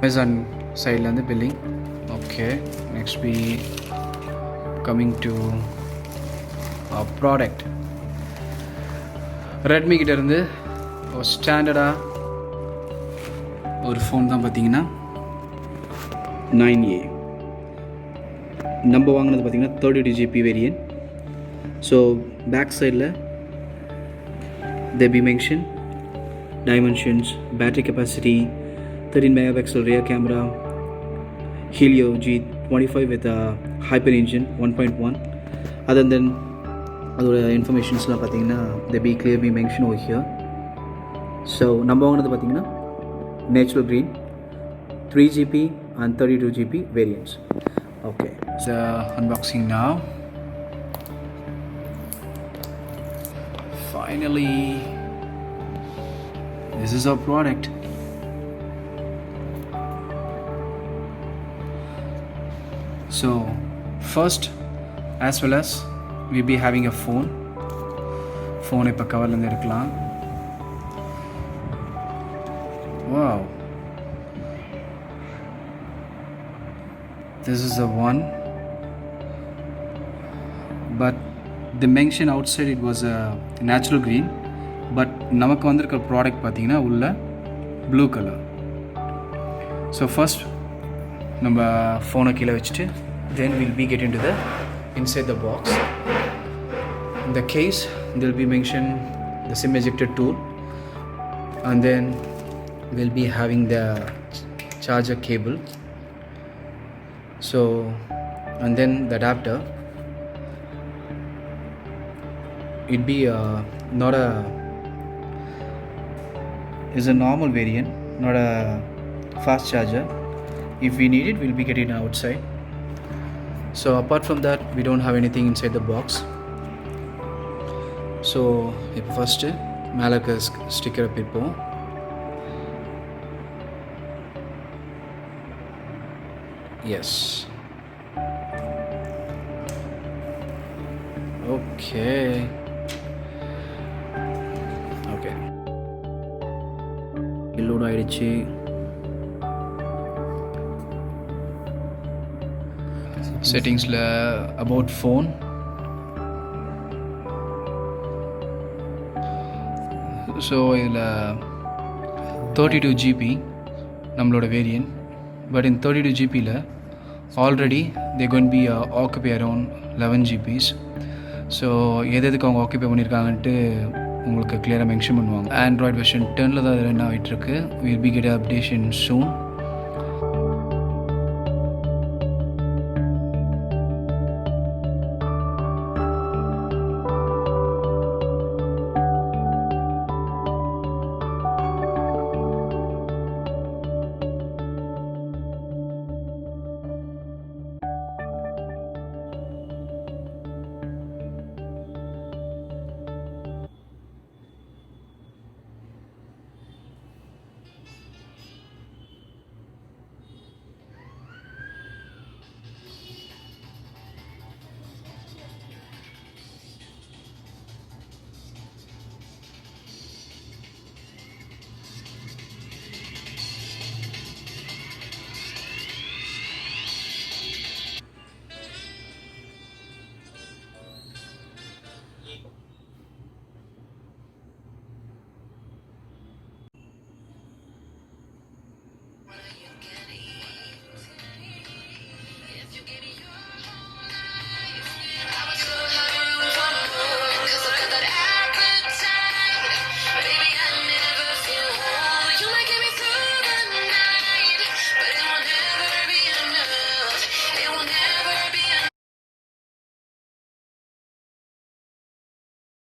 Amazon side and the billing. Okay, next we coming to our product. Redmi கிட்ட இருந்து ஒரு ஸ்டாண்டர்டா ஒரு phone தான் பார்த்தீங்கன்னா 9A. நம்ம வாங்கினது பார்த்தீங்கன்னா 32GB வேரியன்ட். ஸோ பேக் சைடில் they be mentioned dimensions, battery capacity, 13 megapixel rear camera, Helio G25 with a hyper engine 1.1. Other than other informations la pathina they be clearly mentioned over here. So number one pathina natural green, 3GB and 32GB variants. Okay, so unboxing now. Finally, this is our product. So first, as well as we'll be having a phone இப்ப கவர்ல இருந்து எடுக்கலாம். Wow, this is the one, but the mention outside it was a natural green, but நமக்கு வந்திருக்கிற product பார்த்தீங்கன்னா உள்ள blue colour. So first நம்ம ஃபோனை கீழே வச்சுட்டு then will be get in to the inside the box. In the case there will be mentioned the SIM ejector tool, and then we'll be having the charger cable, so and then the adapter. It be not a is a normal variant, not a fast charger. If we need it, we'll be getting it outside. So apart from that, we don't have anything inside the box. So first மேலே இருக்க ஸ்டிக்கரை பிரிப்போம். S, okay okay load ஆயிடுச்சு. செட்டிங்ஸில் about phone, so இதில் 32GB நம்மளோட variant. But இந்த 32GBயில் already they going be occupy around 11GBs. So எதுக்கு அவங்க ஆக்குபை பண்ணியிருக்காங்கன்ட்டு உங்களுக்கு கிளியராக மென்ஷன் பண்ணுவாங்க. ஆண்ட்ராய்ட் வெர்ஷன் 10 தான் ரன் ஆகிட்டுருக்கு. Will be get updation soon.